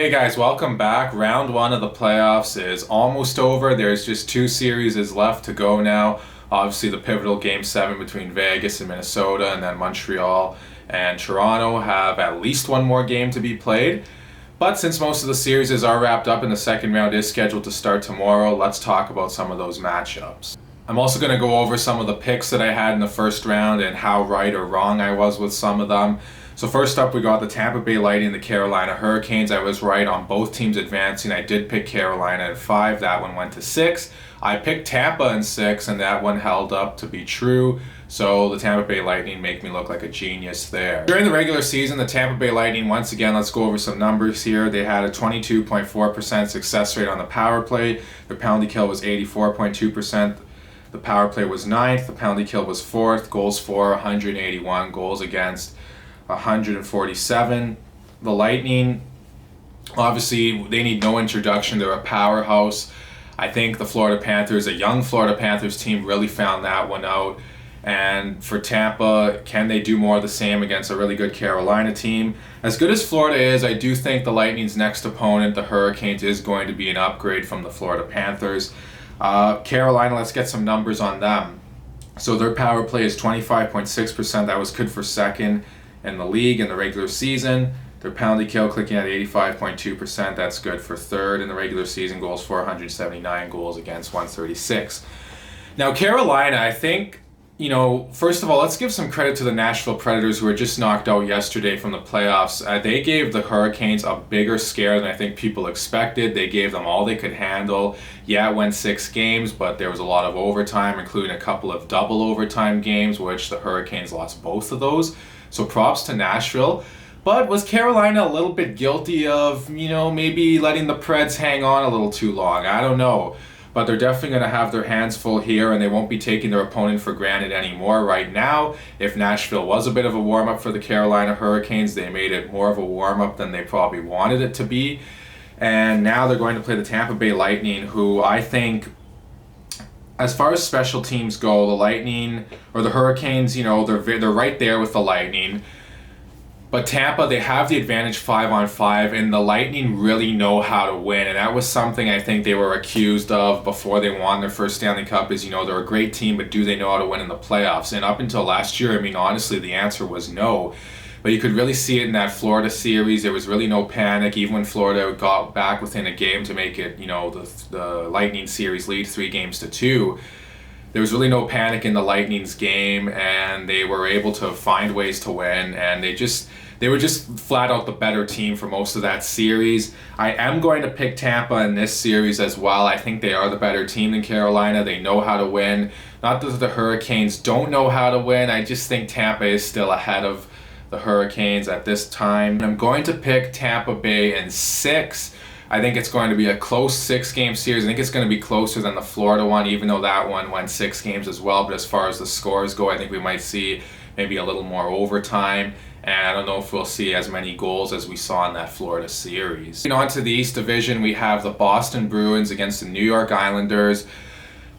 Hey guys, welcome back. Round one of the playoffs is almost over. There's just two series left to go now. Obviously, the pivotal Game 7 between Vegas and Minnesota, and then Montreal and Toronto have at least one more game to be played. But since most of the series are wrapped up and the second round is scheduled to start tomorrow, let's talk about some of those matchups. I'm also going to go over some of the picks that I had in the first round and how right or wrong I was with some of them. So first up, we got the Tampa Bay Lightning and the Carolina Hurricanes. I was right on both teams advancing. I did pick Carolina at 5. That one went to 6. I picked Tampa in 6, and that one held up to be true. So the Tampa Bay Lightning make me look like a genius there. During the regular season, the Tampa Bay Lightning, once again, let's go over some numbers here. They had a 22.4% success rate on the power play. Their penalty kill was 84.2%. The power play was 9th. The penalty kill was 4th. Goals for 181. Goals against 147. The Lightning, obviously, they need no introduction. They're a powerhouse. I think the Florida Panthers, a young Florida Panthers team, really found that one out. And for Tampa, can they do more of the same against a really good Carolina team? As good as Florida is, I do think the Lightning's next opponent, the Hurricanes, is going to be an upgrade from the Florida Panthers. Carolina, let's get some numbers on them. So their power play is 25.6%. That was good for second in the league in the regular season. Their penalty kill clicking at 85.2%. That's good for third in the regular season. Goals for 179, goals against 136. Now Carolina, I think, first of all, let's give some credit to the Nashville Predators, who were just knocked out yesterday from the playoffs. They gave the Hurricanes a bigger scare than I think people expected. They gave them all they could handle. Yeah, it went 6 games, but there was a lot of overtime, including a couple of double overtime games, which the Hurricanes lost both of those. So props to Nashville. But was Carolina a little bit guilty of, maybe letting the Preds hang on a little too long? I don't know. But they're definitely going to have their hands full here, and they won't be taking their opponent for granted anymore right now. If Nashville was a bit of a warm-up for the Carolina Hurricanes, they made it more of a warm-up than they probably wanted it to be. And now they're going to play the Tampa Bay Lightning, who I think, as far as special teams go, the Lightning or the Hurricanes, they're right there with the Lightning. But Tampa, they have the advantage 5-on-5, and the Lightning really know how to win. And that was something I think they were accused of before they won their first Stanley Cup is, they're a great team, but do they know how to win in the playoffs? And up until last year, honestly, the answer was no. But you could really see it in that Florida series. There was really no panic, even when Florida got back within a game to make it, the Lightning series lead 3-2. There was really no panic in the Lightning's game, and they were able to find ways to win, and they were just flat out the better team for most of that series. I am going to pick Tampa in this series as well. I think they are the better team than Carolina. They know how to win. Not that the Hurricanes don't know how to win. I just think Tampa is still ahead of the Hurricanes at this time. I'm going to pick Tampa Bay in 6. I think it's going to be a close 6-game series. I think it's going to be closer than the Florida one, even though that one went 6 games as well. But as far as the scores go, I think we might see maybe a little more overtime. And I don't know if we'll see as many goals as we saw in that Florida series. On to the East Division, we have the Boston Bruins against the New York Islanders.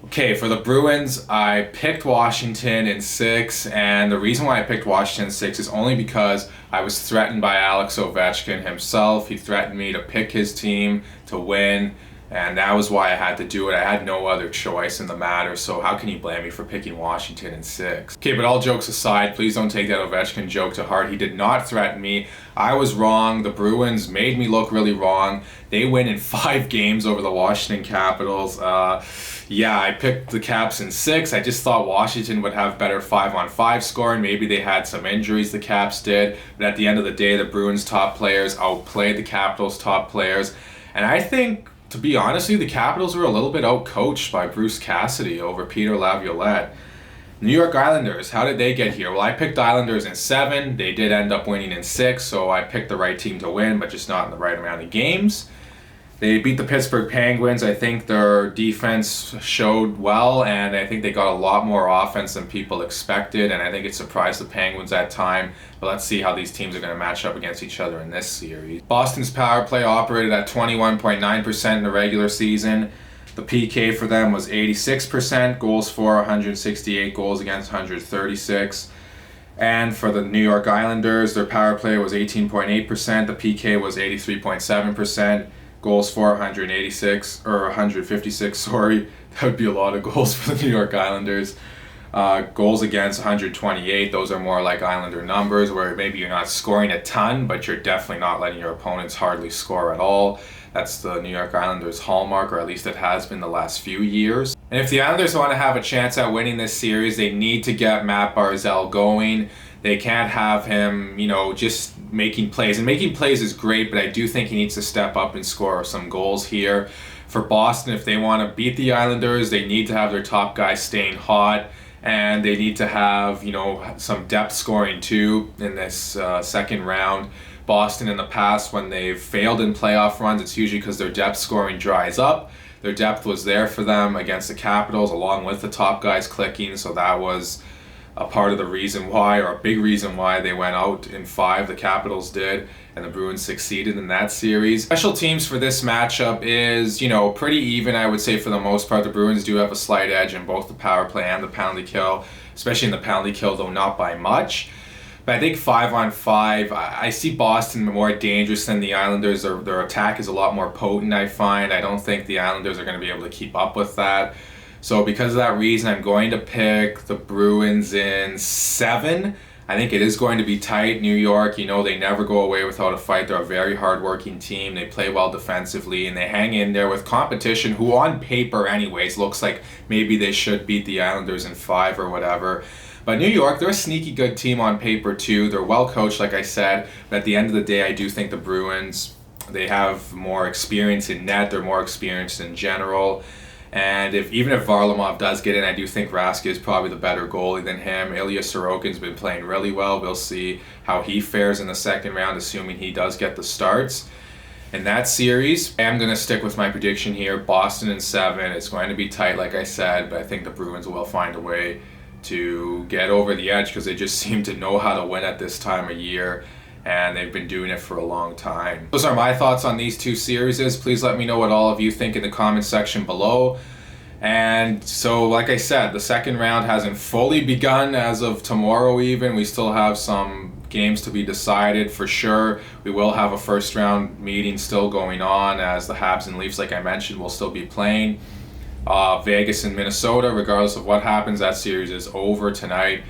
Okay, for the Bruins, I picked Washington in 6, and the reason why I picked Washington in 6 is only because I was threatened by Alex Ovechkin himself. He threatened me to pick his team to win, and that was why I had to do it. I had no other choice in the matter, so how can you blame me for picking Washington in 6? Okay, but all jokes aside, please don't take that Ovechkin joke to heart. He did not threaten me. I was wrong. The Bruins made me look really wrong. They win in 5 games over the Washington Capitals. I picked the Caps in 6. I just thought Washington would have better 5-on-5 scoring. Maybe they had some injuries, the Caps did. But at the end of the day, the Bruins' top players outplayed the Capitals' top players. And I think, to be honest with you, the Capitals were a little bit outcoached by Bruce Cassidy over Peter Laviolette. New York Islanders, how did they get here? Well, I picked Islanders in 7. They did end up winning in 6, so I picked the right team to win, but just not in the right amount of games. They beat the Pittsburgh Penguins. I think their defense showed well, and I think they got a lot more offense than people expected, and I think it surprised the Penguins at time. But let's see how these teams are going to match up against each other in this series. Boston's power play operated at 21.9% in the regular season. The PK for them was 86%, goals for 168, goals against 136. And for the New York Islanders, their power play was 18.8%, the PK was 83.7%, goals for 186, or 156, sorry. That would be a lot of goals for the New York Islanders. Goals against 128, those are more like Islander numbers where maybe you're not scoring a ton, but you're definitely not letting your opponents hardly score at all. That's the New York Islanders' hallmark, or at least it has been the last few years. And if the Islanders want to have a chance at winning this series, they need to get Matt Barzal going. They can't have him, just making plays. And making plays is great, but I do think he needs to step up and score some goals here. For Boston, if they want to beat the Islanders, they need to have their top guys staying hot. And they need to have, some depth scoring too in this second round. Boston in the past, when they've failed in playoff runs, it's usually because their depth scoring dries up. Their depth was there for them against the Capitals, along with the top guys clicking, so that was a part of the reason why, or a big reason why, they went out in 5, the Capitals did, and the Bruins succeeded in that series. Special teams for this matchup is, pretty even, I would say, for the most part. The Bruins do have a slight edge in both the power play and the penalty kill, especially in the penalty kill, though not by much. But I think 5-on-5, I see Boston more dangerous than the Islanders. Their attack is a lot more potent, I find. I don't think the Islanders are going to be able to keep up with that. So because of that reason, I'm going to pick the Bruins in 7. I think it is going to be tight. New York, they never go away without a fight. They're a very hard-working team. They play well defensively, and they hang in there with competition who on paper anyways looks like maybe they should beat the Islanders in 5 or whatever. But New York, they're a sneaky good team on paper too. They're well coached, like I said. But at the end of the day, I do think the Bruins, they have more experience in net. They're more experienced in general. And even if Varlamov does get in, I do think Rask is probably the better goalie than him. Ilya Sorokin's been playing really well. We'll see how he fares in the second round, assuming he does get the starts. In that series, I'm going to stick with my prediction here. Boston in 7. It's going to be tight, like I said, but I think the Bruins will find a way to get over the edge because they just seem to know how to win at this time of year, and they've been doing it for a long time. Those are my thoughts on these two series. Please let me know what all of you think in the comment section below. And so, like I said, the second round hasn't fully begun as of tomorrow even. We still have some games to be decided for sure. We will have a first round meeting still going on, as the Habs and Leafs, like I mentioned, will still be playing. Vegas and Minnesota, regardless of what happens, that series is over tonight.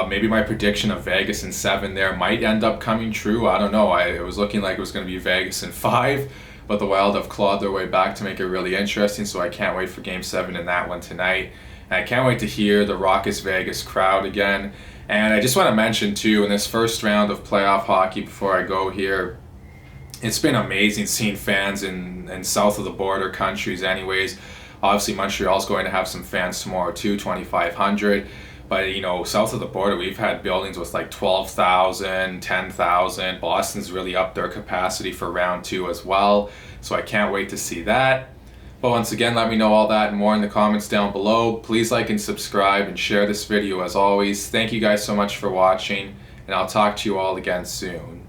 Maybe my prediction of Vegas in 7 there might end up coming true. I don't know. It was looking like it was going to be Vegas in 5, but the Wild have clawed their way back to make it really interesting, so I can't wait for Game 7 in that one tonight. And I can't wait to hear the raucous Vegas crowd again. And I just want to mention too, in this first round of playoff hockey, before I go here, it's been amazing seeing fans in south of the border countries anyways. Obviously, Montreal's going to have some fans tomorrow too, 2,500. But, south of the border, we've had buildings with like 12,000, 10,000. Boston's really upped their capacity for round 2 as well. So I can't wait to see that. But once again, let me know all that and more in the comments down below. Please like and subscribe and share this video as always. Thank you guys so much for watching, and I'll talk to you all again soon.